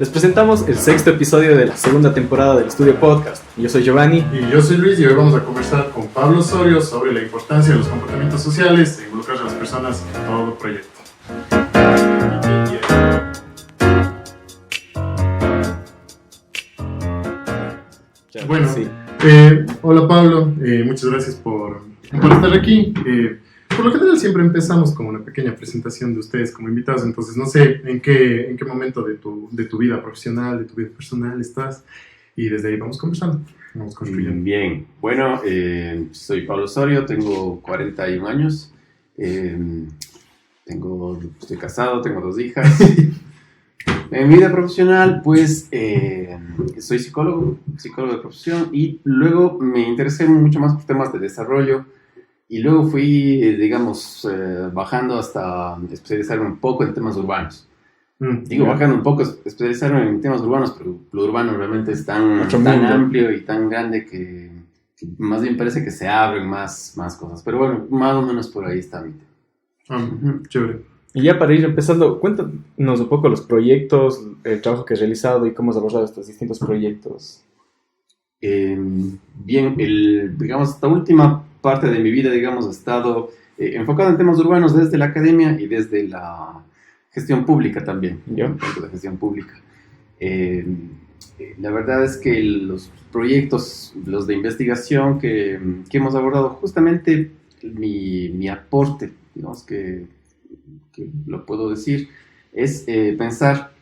Les presentamos el sexto episodio de la segunda temporada del Estudio Podcast. Yo soy Giovanni. Y yo soy Luis, y hoy vamos a conversar con Pablo Osorio sobre la importancia de los comportamientos sociales e involucrar a las personas en todo proyecto. Bueno, sí. Hola Pablo, muchas gracias por estar aquí. Por lo general siempre empezamos con una pequeña presentación de ustedes como invitados, entonces no sé en qué momento de tu vida profesional, de tu vida personal estás, y desde ahí vamos conversando, vamos construyendo. Bien, bueno, soy Pablo Osorio, tengo 41 años, estoy casado, tengo 2 hijas. En mi vida profesional, pues, soy psicólogo de profesión, y luego me interesé mucho más por temas de desarrollo. Y luego fui, bajando hasta especializarme un poco en temas urbanos. Bajando un poco, especializarme en temas urbanos, pero lo urbano realmente es tan amplio y tan grande que más bien parece que se abren más cosas. Pero bueno, más o menos por ahí está mi tema. Chévere. Y ya para ir empezando, cuéntanos un poco los proyectos, el trabajo que has realizado y cómo has abordado estos distintos proyectos. Bien, esta última parte de mi vida, ha estado enfocado en temas urbanos desde la academia y desde la gestión pública también. La gestión pública. La verdad es que los proyectos, los de investigación que hemos abordado, justamente mi aporte, que lo puedo decir, es pensar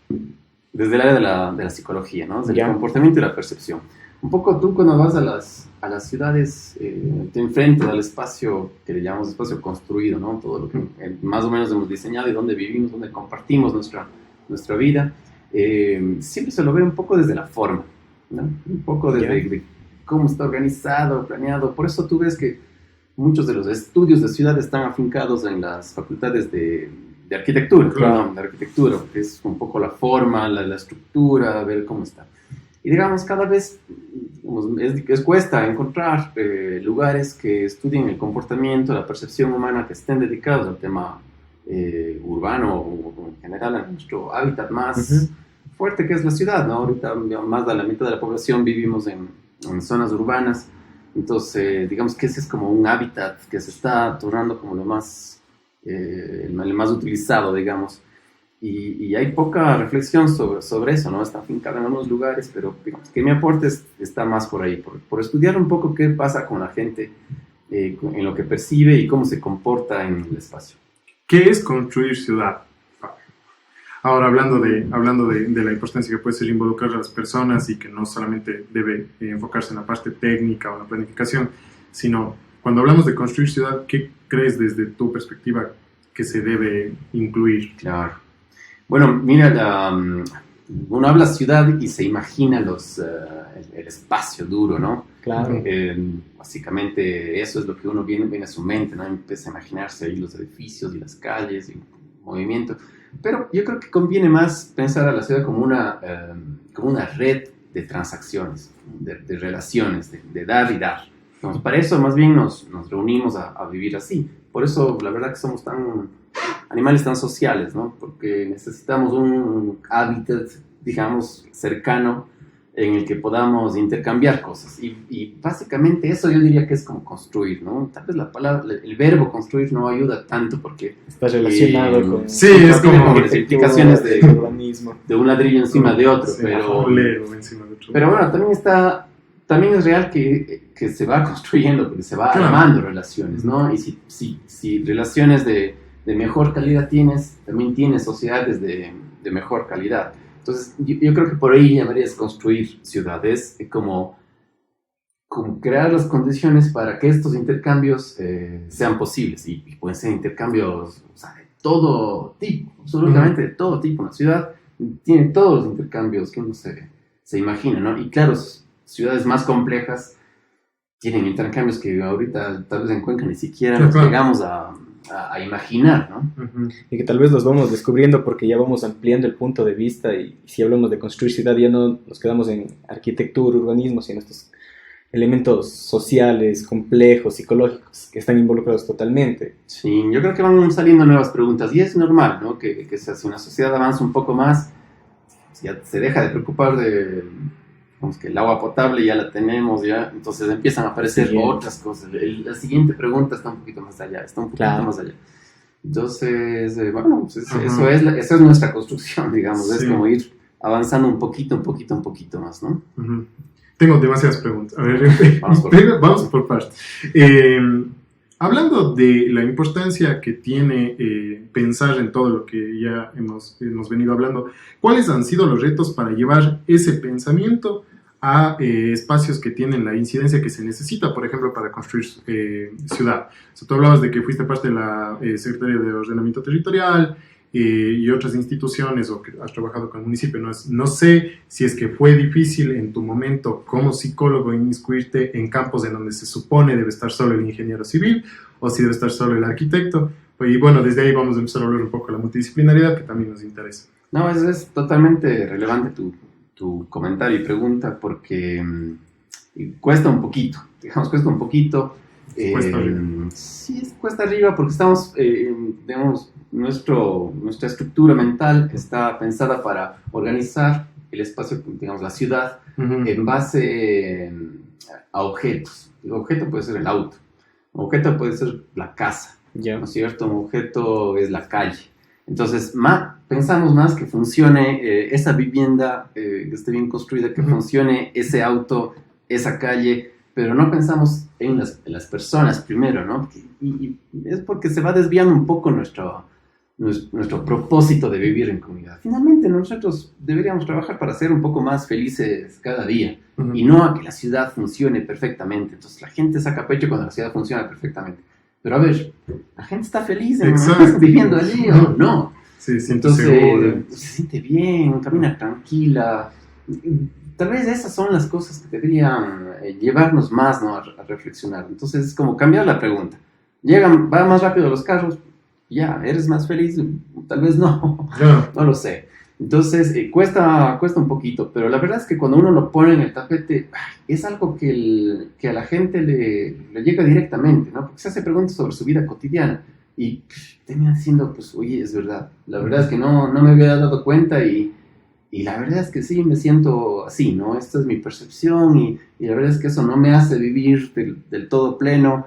desde el área de la psicología, desde el comportamiento y la percepción. Un poco tú cuando vas a las ciudades te enfrentas al espacio que le llamamos espacio construido, todo lo que más o menos hemos diseñado y donde vivimos, donde compartimos nuestra vida. Siempre se lo ve un poco desde la forma, un poco desde cómo está organizado, planeado. Por eso tú ves que muchos de los estudios de ciudad están afincados en las facultades de arquitectura, de arquitectura, que es un poco la forma, la estructura, ver cómo está. Y cada vez cuesta encontrar lugares que estudien el comportamiento, la percepción humana, que estén dedicados al tema urbano o en general a nuestro hábitat más fuerte, que es la ciudad, Ahorita más de la mitad de la población vivimos en zonas urbanas, entonces digamos que ese es como un hábitat que se está tornando como el más utilizado, digamos. Y hay poca reflexión sobre eso, Está afincado en algunos lugares, pero digamos que mi aporte está más por ahí, por estudiar un poco qué pasa con la gente, en lo que percibe y cómo se comporta en el espacio. ¿Qué es construir ciudad? Ahora, hablando de la importancia que puede ser involucrar a las personas y que no solamente debe enfocarse en la parte técnica o la planificación, sino cuando hablamos de construir ciudad, ¿qué crees desde tu perspectiva que se debe incluir? Claro. Bueno, mira, uno habla ciudad y se imagina el espacio duro, Claro. Básicamente eso es lo que uno viene a su mente, Empieza a imaginarse ahí los edificios y las calles y el movimiento. Pero yo creo que conviene más pensar a la ciudad como una red de transacciones, de relaciones, de dar y dar. Entonces, para eso más bien nos reunimos a vivir así. Por eso la verdad que somos animales tan sociales, Porque necesitamos un hábitat, cercano, en el que podamos intercambiar cosas. Y básicamente eso yo diría que es como construir, Tal vez el verbo construir no ayuda tanto porque está relacionado con... Sí, es como las implicaciones de urbanismo, de un ladrillo encima de otro. Sí, encima de otro. Pero bueno, también es real que se va construyendo, porque se va armando relaciones, Y si relaciones de mejor calidad también tienes sociedades de mejor calidad. Entonces, yo creo que por ahí llamarías construir ciudades, como crear las condiciones para que estos intercambios sean posibles. Y pueden ser intercambios de todo tipo, absolutamente de todo tipo. Una ciudad tiene todos los intercambios que uno se imagina, Y claro, ciudades más complejas tienen intercambios que ahorita tal vez en Cuenca ni siquiera nos llegamos a imaginar, Y que tal vez los vamos descubriendo porque ya vamos ampliando el punto de vista, y si hablamos de construir ciudad ya no nos quedamos en arquitectura, urbanismo, sino estos elementos sociales, complejos, psicológicos que están involucrados totalmente. Sí, yo creo que van saliendo nuevas preguntas y es normal, que si una sociedad avanza un poco más, ya se deja de preocupar de, digamos, que el agua potable ya la tenemos, ya, entonces empiezan a aparecer otras cosas. La siguiente pregunta está un poquito más allá, está un poquito más allá. Entonces, bueno, pues esa es nuestra construcción, digamos, es como ir avanzando un poquito más, ¿no? Tengo demasiadas preguntas. A ver, vamos por partes. Hablando de la importancia que tiene pensar en todo lo que ya hemos venido hablando, ¿cuáles han sido los retos para llevar ese pensamiento a espacios que tienen la incidencia que se necesita, por ejemplo, para construir ciudad? O sea, tú hablabas de que fuiste parte de la Secretaría de Ordenamiento Territorial y otras instituciones, o que has trabajado con el municipio. No sé si es que fue difícil en tu momento como psicólogo inmiscuirte en campos en donde se supone debe estar solo el ingeniero civil o si debe estar solo el arquitecto. Y bueno, desde ahí vamos a empezar a hablar un poco de la multidisciplinaridad, que también nos interesa. No, es totalmente relevante tu comentario y pregunta, porque cuesta un poquito, digamos, cuesta un poquito. Cuesta arriba. Sí, es cuesta arriba porque estamos, digamos, nuestra estructura mental está pensada para organizar el espacio, digamos, la ciudad, en base a objetos. El objeto puede ser el auto, un objeto puede ser la casa, ¿no es cierto? Un objeto es la calle. Entonces, pensamos más que funcione esa vivienda, que esté bien construida, que funcione ese auto, esa calle, pero no pensamos en las personas primero, ¿no? Y es porque se va desviando un poco nuestro propósito de vivir en comunidad. Finalmente, nosotros deberíamos trabajar para ser un poco más felices cada día, y no a que la ciudad funcione perfectamente. Entonces, la gente saca pecho cuando la ciudad funciona perfectamente. Pero a ver, la gente está feliz viviendo allí o no. Sí, se siente bien, camina tranquila. Tal vez esas son las cosas que deberían llevarnos más, ¿no? a reflexionar. Entonces es como cambiar la pregunta. Va más rápido los carros, ya, ¿eres más feliz? Tal vez no, no lo sé. Entonces cuesta un poquito, pero la verdad es que cuando uno lo pone en el tapete, es algo que a la gente le llega directamente, ¿no? Porque se hace preguntas sobre su vida cotidiana y termina diciendo, pues, oye, es verdad. La verdad es que no me había dado cuenta y la verdad es que sí, me siento así, ¿no? Esta es mi percepción y la verdad es que eso no me hace vivir del todo pleno.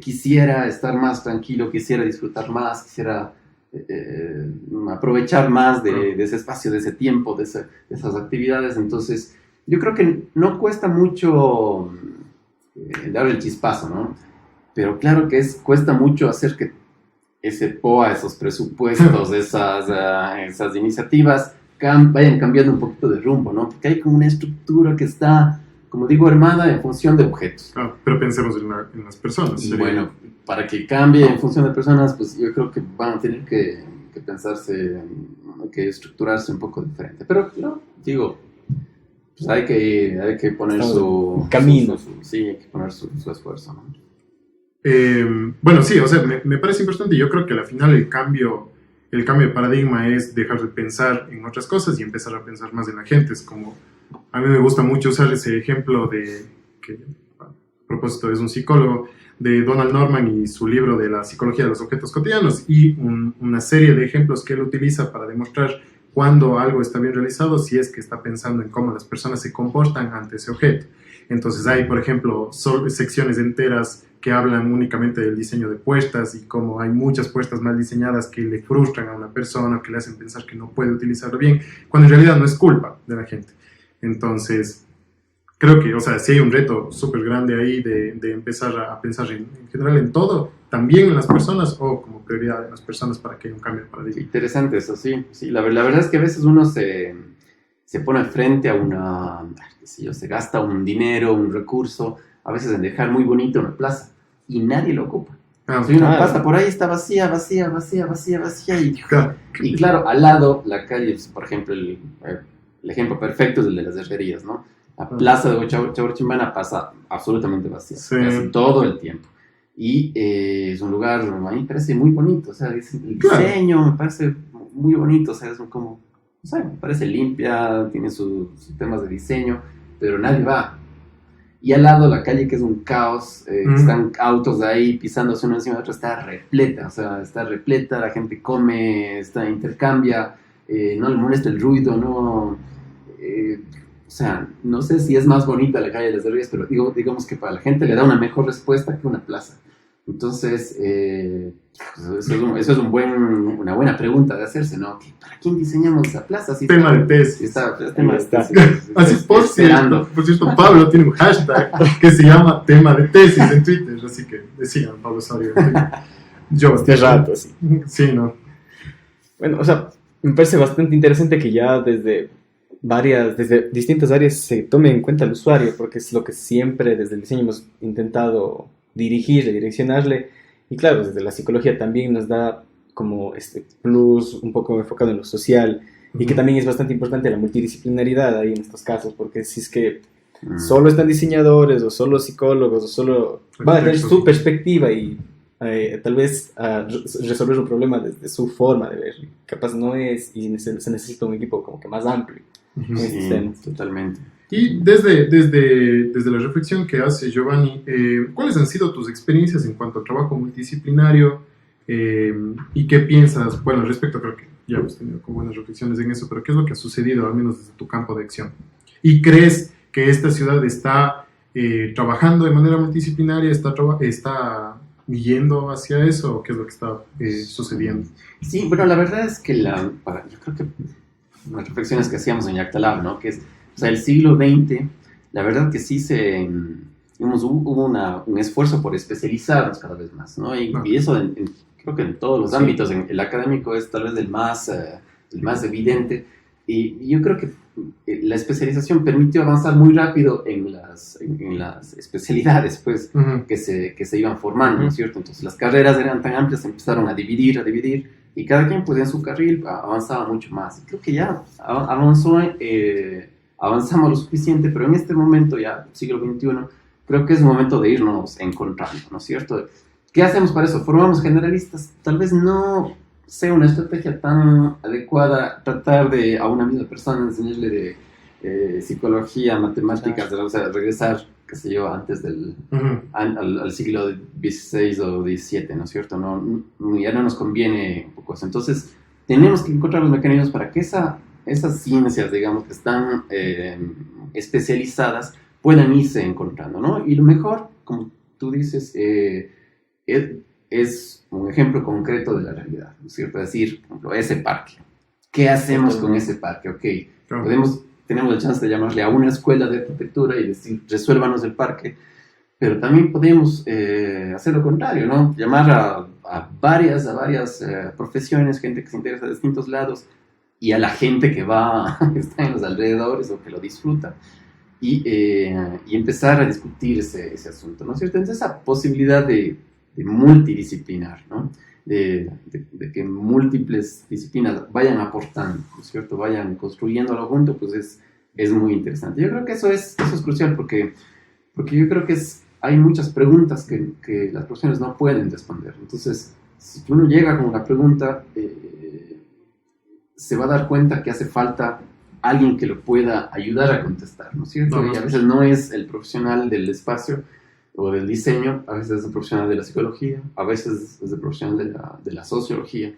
Quisiera estar más tranquilo, quisiera disfrutar más, quisiera aprovechar más de ese espacio, de ese tiempo, de esas actividades. Entonces, yo creo que no cuesta mucho dar el chispazo, ¿no? Pero claro que cuesta mucho hacer que ese POA, esos presupuestos, esas iniciativas vayan cambiando un poquito de rumbo, ¿no? Porque hay como una estructura que está, como digo, armada en función de objetos. Pero pensemos en las personas. Y bueno, para que cambie en función de personas, pues yo creo que van a tener que pensarse, que estructurarse un poco diferente. Pero, no, digo, pues hay que poner su camino. Sí, hay que poner su esfuerzo, ¿no? Bueno, sí, o sea, me parece importante. Yo creo que al final el cambio de paradigma es dejar de pensar en otras cosas y empezar a pensar más en la gente. Es como, a mí me gusta mucho usar ese ejemplo que a propósito es un psicólogo, de Donald Norman y su libro de la psicología de los objetos cotidianos, y una serie de ejemplos que él utiliza para demostrar cuando algo está bien realizado, si es que está pensando en cómo las personas se comportan ante ese objeto. Entonces hay, por ejemplo, secciones enteras que hablan únicamente del diseño de puertas y cómo hay muchas puertas mal diseñadas que le frustran a una persona, que le hacen pensar que no puede utilizarlo bien, cuando en realidad no es culpa de la gente. Entonces, creo que, o sea, sí hay un reto súper grande ahí de empezar a pensar en general en todo, también en las personas, o como prioridad en las personas para que haya un cambio de paradigma. Interesante eso, sí. La verdad es que a veces uno se pone frente a se gasta un dinero, un recurso, a veces en dejar muy bonita una plaza, y nadie lo ocupa. Si una pasa por ahí, está vacía, y claro, al lado, la calle, por ejemplo, el ejemplo perfecto es el de las herrerías, ¿no? La plaza de Chaurchimbana pasa absolutamente vacía, casi todo el tiempo. Y es un lugar, a mí me parece muy bonito, o sea, el diseño me parece muy bonito, o sea, es como, o sea, me parece limpia, tiene sus temas de diseño, pero nadie va. Y al lado la calle, que es un caos, están autos de ahí pisándose uno encima de otro, está repleta, la gente come, intercambia, no le molesta el ruido, no... o sea, no sé si es más bonita la calle de las Delicias, pero digamos que para la gente le da una mejor respuesta que una plaza. Entonces, eso es una buena pregunta de hacerse, ¿no? ¿Para quién diseñamos esa plaza? Si tema de tesis. Tema de tesis. Así, por cierto, Pablo tiene un hashtag que se llama tema de tesis en Twitter, así que decían Pablo Osorio. Yo, este rato, sí. Sí, ¿no? Bueno, o sea, me parece bastante interesante que ya desde distintas áreas se tome en cuenta el usuario, porque es lo que siempre desde el diseño hemos intentado dirigirle, direccionarle, y claro, desde la psicología también nos da como este plus un poco enfocado en lo social, y que también es bastante importante la multidisciplinaridad ahí en estos casos, porque si es que solo están diseñadores, o solo psicólogos, o solo van a tener su perspectiva y tal vez resolver un problema desde su forma de ver, capaz no es, y se necesita un equipo como que más amplio. Sí, totalmente. Y desde la reflexión que hace Giovanni, ¿cuáles han sido tus experiencias en cuanto a trabajo multidisciplinario? ¿Y qué piensas? Bueno, respecto, creo que ya hemos tenido como buenas reflexiones en eso, pero ¿qué es lo que ha sucedido, al menos desde tu campo de acción? ¿Y crees que esta ciudad está trabajando de manera multidisciplinaria, está yendo hacia eso, o qué es lo que está sucediendo? Sí, bueno, la verdad es que yo creo que las reflexiones que hacíamos en Yactalab, ¿no? Que es, o sea, el siglo XX, la verdad que sí hubo un esfuerzo por especializarnos cada vez más, ¿no? Y eso creo que en todos los ámbitos, el académico es tal vez el más evidente, y yo creo que la especialización permitió avanzar muy rápido en las especialidades, pues, que se iban formando, ¿no es cierto? Entonces las carreras eran tan amplias, se empezaron a dividir, y cada quien pues en su carril avanzaba mucho más. Creo que ya avanzamos lo suficiente, pero en este momento, ya siglo XXI, creo que es momento de irnos encontrando, ¿no es cierto? ¿Qué hacemos para eso? ¿Formamos generalistas? Tal vez no sea una estrategia tan adecuada tratar de a una misma persona enseñarle de psicología, matemáticas, o sea, regresar, qué sé yo, antes al siglo XVI o XVII, ¿no es cierto? Ya no nos conviene un poco eso. Entonces, tenemos que encontrar los mecanismos para que esas ciencias, digamos, que están especializadas, puedan irse encontrando, ¿no? Y lo mejor, como tú dices, es un ejemplo concreto de la realidad, ¿no es cierto? Es decir, por ejemplo, ese parque. ¿Qué hacemos con ese parque? Ok, tenemos la chance de llamarle a una escuela de arquitectura y decir, resuélvanos el parque, pero también podemos hacer lo contrario, ¿no? Llamar a varias profesiones, gente que se interesa de distintos lados, y a la gente que está en los alrededores o que lo disfruta, y empezar a discutir ese asunto, ¿no es cierto? Entonces, esa posibilidad de multidisciplinar, ¿no? De que múltiples disciplinas vayan aportando, ¿no es cierto? Vayan construyéndolo junto, pues es muy interesante. Yo creo que eso es crucial, porque yo creo que hay muchas preguntas que las profesiones no pueden responder. Entonces, si uno llega con una pregunta, se va a dar cuenta que hace falta alguien que lo pueda ayudar a contestar, ¿no es cierto? Y a veces no es el profesional del espacio o del diseño, a veces es el profesional de la psicología, a veces es el profesional de la sociología,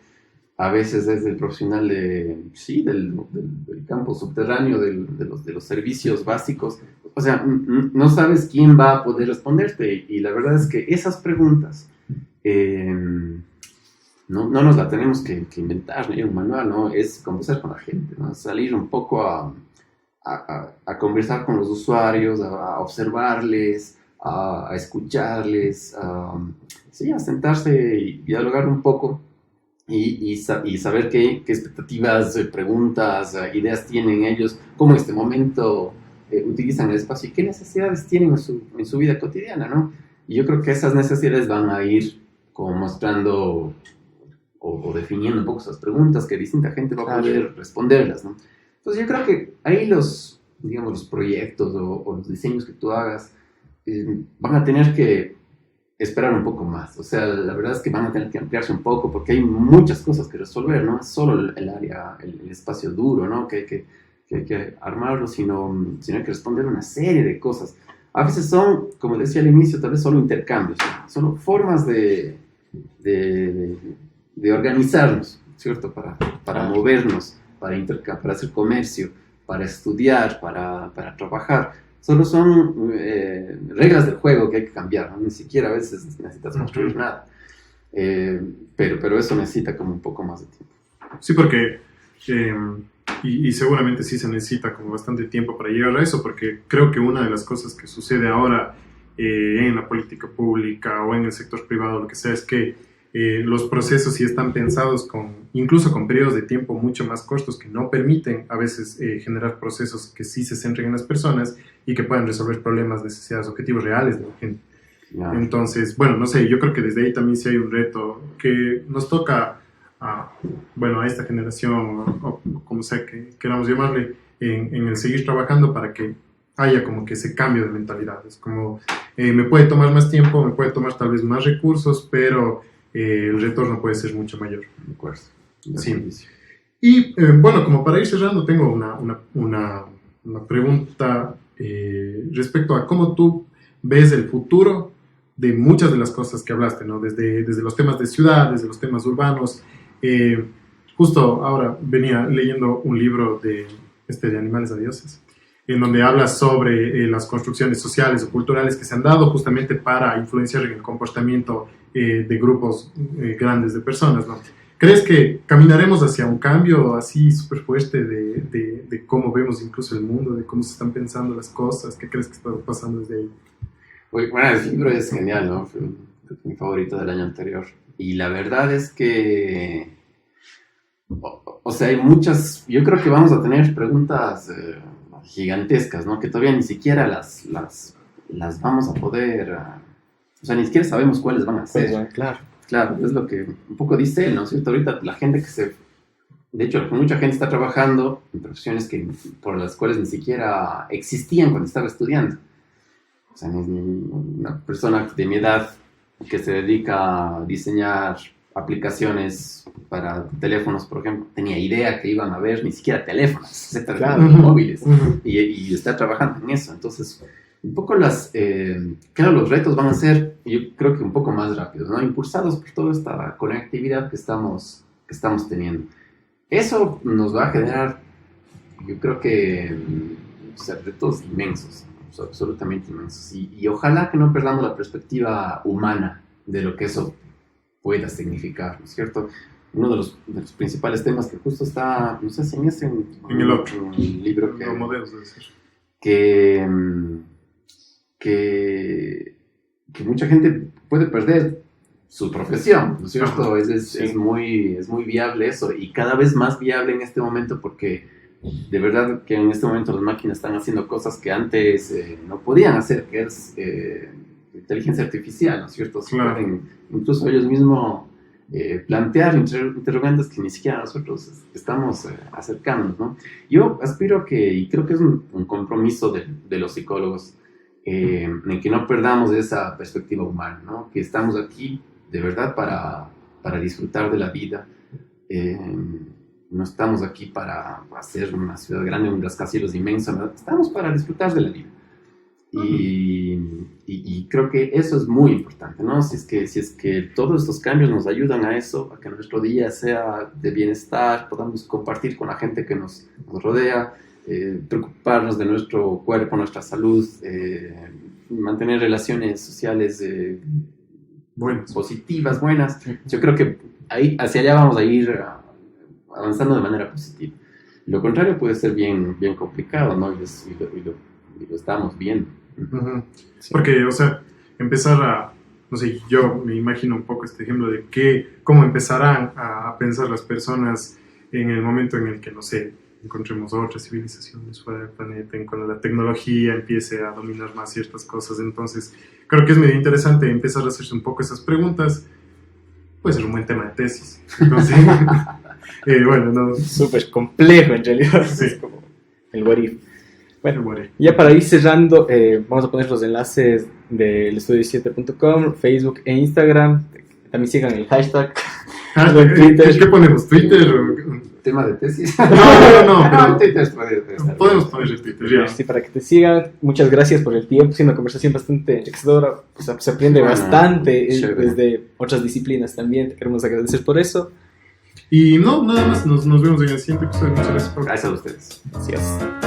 a veces es el profesional del campo subterráneo, de los servicios básicos. O sea, no sabes quién va a poder responderte, y la verdad es que esas preguntas no nos las tenemos que inventar, ¿no? Un manual, ¿no? Es conversar con la gente, ¿no? Salir un poco a conversar con los usuarios, a observarles, a escucharles, a sentarse y dialogar un poco, y saber qué expectativas, preguntas, ideas tienen ellos, cómo en este momento utilizan el espacio y qué necesidades tienen en su vida cotidiana, ¿no? Y yo creo que esas necesidades van a ir como mostrando o definiendo un poco esas preguntas que distinta gente va a poder responderlas, ¿no? Entonces yo creo que ahí los proyectos o los diseños que tú hagas van a tener que esperar un poco más. O sea, la verdad es que van a tener que ampliarse un poco, porque hay muchas cosas que resolver, no es solo el área, el espacio duro, ¿no? Que hay que armarlo, sino hay que responder una serie de cosas. A veces son, como decía al inicio, tal vez solo intercambios, ¿no? Solo formas de organizarnos, ¿cierto? Para movernos para hacer comercio, para estudiar, para trabajar. Solo son reglas del juego que hay que cambiar, ¿no? Ni siquiera a veces necesitas construir nada. Pero eso necesita como un poco más de tiempo. Sí, porque, y seguramente sí se necesita como bastante tiempo para llegar a eso, porque creo que una de las cosas que sucede ahora en la política pública o en el sector privado, lo que sea, es que los procesos sí están pensados incluso con periodos de tiempo mucho más cortos que no permiten a veces generar procesos que sí se centren en las personas y que puedan resolver problemas, necesidades, objetivos reales de la gente. Claro. Entonces, bueno, no sé, yo creo que desde ahí también sí hay un reto que nos toca a esta generación, o como sea que queramos llamarle, en el seguir trabajando para que haya como que ese cambio de mentalidades. Como me puede tomar más tiempo, me puede tomar tal vez más recursos, pero el retorno puede ser mucho mayor. De acuerdo. Sí. Y bueno, como para ir cerrando, tengo una pregunta respecto a cómo tú ves el futuro de muchas de las cosas que hablaste, ¿no? Desde los temas de ciudad, desde los temas urbanos. Justo ahora venía leyendo un libro de Animales a Dioses, en donde habla sobre las construcciones sociales o culturales que se han dado justamente para influenciar en el comportamiento de grupos grandes de personas, ¿no? ¿Crees que caminaremos hacia un cambio así súper fuerte de cómo vemos incluso el mundo, de cómo se están pensando las cosas? ¿Qué crees que está pasando desde ahí? Bueno, el libro es genial, ¿no? Fue mi favorito del año anterior. Y la verdad es que, o sea, hay muchas, yo creo que vamos a tener preguntas gigantescas, ¿no? Que todavía ni siquiera las vamos a poder, o sea, ni siquiera sabemos cuáles van a ser. Pues, claro. Claro, es lo que un poco dice él, ¿no es cierto? Ahorita la gente de hecho, mucha gente está trabajando en profesiones por las cuales ni siquiera existían cuando estaba estudiando. O sea, una persona de mi edad que se dedica a diseñar aplicaciones para teléfonos, por ejemplo, tenía idea que iban a haber ni siquiera teléfonos, se trataban de móviles, y está trabajando en eso. Entonces, un poco claro, los retos van a ser, yo creo que un poco más rápidos, ¿no? Impulsados por toda esta conectividad que estamos teniendo. Eso nos va a generar, yo creo que, retos inmensos, absolutamente inmensos. Y ojalá que no perdamos la perspectiva humana de lo que eso pueda significar, ¿no es cierto? Uno de los principales temas que justo está, no sé si en el otro, en el libro que... Los modelos, debe ser. Que mucha gente puede perder su profesión, ¿no es cierto? Es muy viable eso, y cada vez más viable en este momento, porque de verdad que en este momento las máquinas están haciendo cosas que antes no podían hacer, que es inteligencia artificial, ¿no es cierto? Claro. Pueden incluso ellos mismos plantear interrogantes que ni siquiera nosotros estamos acercándonos, ¿no? Yo aspiro y creo que es un compromiso de los psicólogos, en que no perdamos esa perspectiva humana, ¿no? Que estamos aquí de verdad para disfrutar de la vida. No estamos aquí para hacer una ciudad grande, un rascacielos inmenso, ¿no? Estamos para disfrutar de la vida. Y creo que eso es muy importante, ¿no? Si es que todos estos cambios nos ayudan a eso, a que nuestro día sea de bienestar, podamos compartir con la gente que nos rodea, preocuparnos de nuestro cuerpo, nuestra salud, mantener relaciones sociales positivas, buenas. Yo creo que hacia allá vamos a ir avanzando de manera positiva. Lo contrario puede ser bien complicado, ¿no? Y lo estamos viendo. Uh-huh. Sí. Porque, o sea, empezar no sé, yo me imagino un poco este ejemplo de cómo empezarán a pensar las personas en el momento en el que, no sé, encontremos otras civilizaciones fuera del planeta, en cuando la tecnología empiece a dominar más ciertas cosas. Entonces, creo que es medio interesante empezar a hacerse un poco esas preguntas. Puede ser un buen tema de tesis. Entonces, bueno, no. Súper complejo en realidad. Sí. Es como el what if. Bueno, ya para ir cerrando, vamos a poner los enlaces del estudio7.com, Facebook e Instagram. También sigan el hashtag. Twitter. ¿Qué ponemos? ¿Twitter? ¿Tema de tesis? No, Twitter podemos poner el Twitter. Sí, para que te sigan. Muchas gracias por el tiempo. Ha sido una conversación bastante enriquecedora. Pues, se aprende bastante desde otras disciplinas también. Te queremos agradecer por eso. Y no, nada más, nos vemos en el siguiente episodio. Muchas gracias. Gracias a ustedes. Gracias.